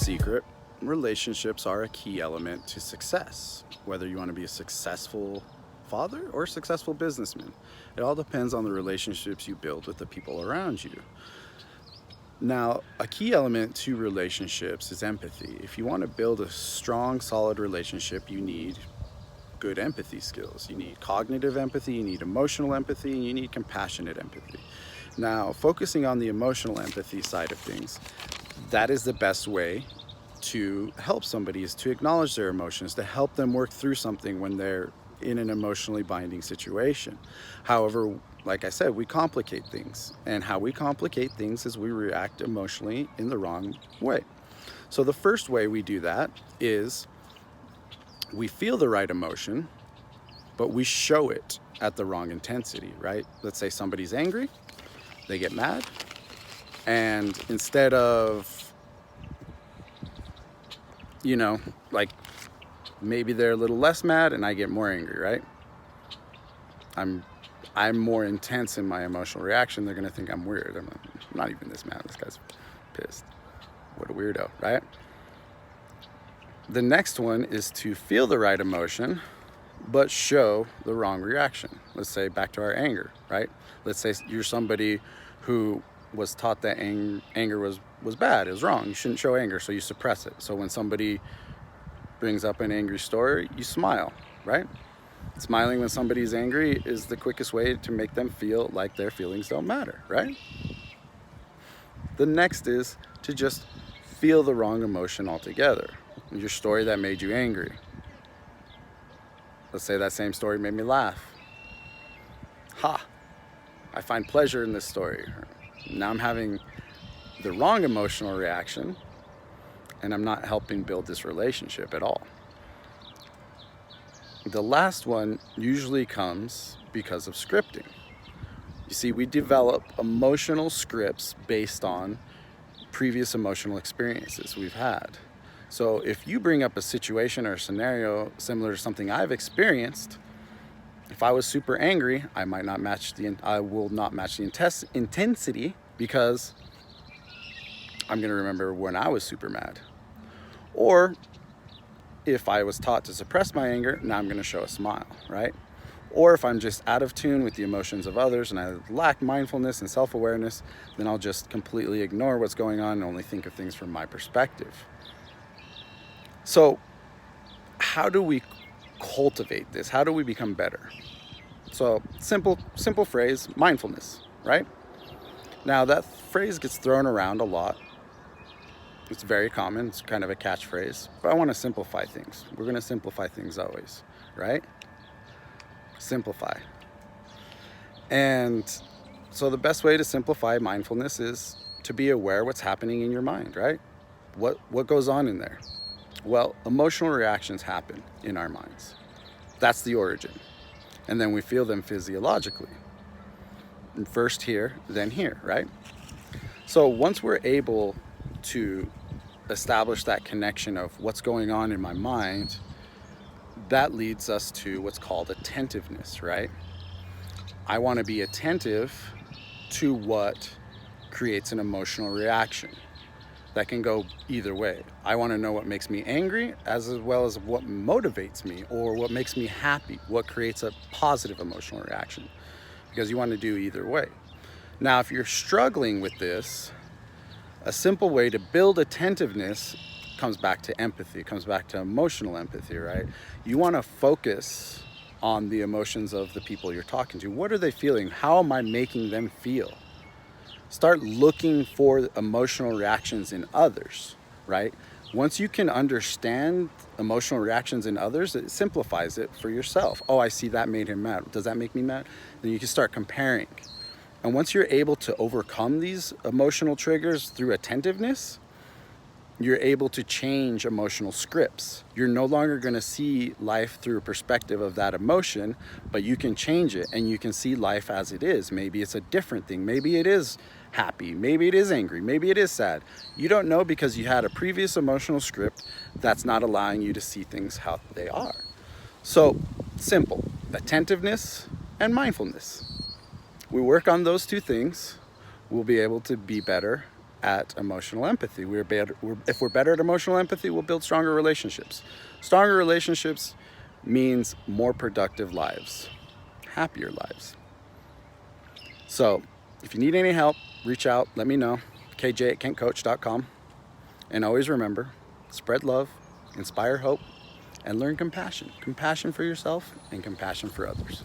secret. Relationships are a key element to success, whether you want to be a successful father or a successful businessman. It all depends on the relationships you build with the people around you. Now, a key element to relationships is empathy. If you want to build a strong, solid relationship, you need good empathy skills. You need cognitive empathy, you need emotional empathy, and you need compassionate empathy. Now, focusing on the emotional empathy side of things, that is the best way to help somebody, is to acknowledge their emotions, to help them work through something when they're in an emotionally binding situation. However, like I said, we complicate things, and how we complicate things is we react emotionally in the wrong way. So the first way we do that is we feel the right emotion, but we show it at the wrong intensity, right? Let's say somebody's angry, they get mad, and instead of, like maybe they're a little less mad and I get more angry, right? I'm more intense in my emotional reaction. They're gonna think I'm weird. I'm not even this mad. This guy's pissed. What a weirdo, right? The next one is to feel the right emotion, but show the wrong reaction. Let's say back to our anger, right? Let's say you're somebody who was taught that anger was bad, it was wrong. You shouldn't show anger, so you suppress it. So when somebody brings up an angry story, you smile, right? Smiling when somebody's angry is the quickest way to make them feel like their feelings don't matter, right? The next is to just feel the wrong emotion altogether. Your story that made you angry. Let's say that same story made me laugh. Ha! I find pleasure in this story. Now I'm having the wrong emotional reaction, and I'm not helping build this relationship at all. The last one usually comes because of scripting. You see, we develop emotional scripts based on previous emotional experiences we've had. So if you bring up a situation or a scenario similar to something I've experienced, if I was super angry, I will not match the intensity, because I'm going to remember when I was super mad. Or if I was taught to suppress my anger, now I'm going to show a smile, right? Or if I'm just out of tune with the emotions of others and I lack mindfulness and self-awareness, then I'll just completely ignore what's going on and only think of things from my perspective. So how do we cultivate this? How do we become better? So simple phrase, mindfulness, right? Now that phrase gets thrown around a lot. It's very common. It's kind of a catchphrase, but I want to simplify things. We're going to simplify things always, right? Simplify. And so the best way to simplify mindfulness is to be aware what's happening in your mind, right? What goes on in there? Well, emotional reactions happen in our minds. That's the origin. And then we feel them physiologically. And first here, then here, right? So once we're able to establish that connection of what's going on in my mind, that leads us to what's called attentiveness, right? I want to be attentive to what creates an emotional reaction. That can go either way. I want to know what makes me angry as well as what motivates me, or what makes me happy, what creates a positive emotional reaction, because you want to do either way. Now, if you're struggling with this, a simple way to build attentiveness comes back to empathy, comes back to emotional empathy, right? You want to focus on the emotions of the people you're talking to. What are they feeling? How am I making them feel? Start looking for emotional reactions in others, right? Once you can understand emotional reactions in others, it simplifies it for yourself. Oh, I see that made him mad. Does that make me mad? Then you can start comparing. And once you're able to overcome these emotional triggers through attentiveness, you're able to change emotional scripts. You're no longer going to see life through a perspective of that emotion, but you can change it and you can see life as it is. Maybe it's a different thing. Maybe it is happy. Maybe it is angry. Maybe it is sad. You don't know, because you had a previous emotional script that's not allowing you to see things how they are. So simple: attentiveness and mindfulness. We work on those two things, we'll be able to be better at emotional empathy. If we're better at emotional empathy, we'll build stronger relationships. Stronger relationships means more productive lives, happier lives. So if you need any help, reach out, let me know, KJ at KentCoach.com. And always remember, spread love, inspire hope, and learn compassion. Compassion for yourself and compassion for others.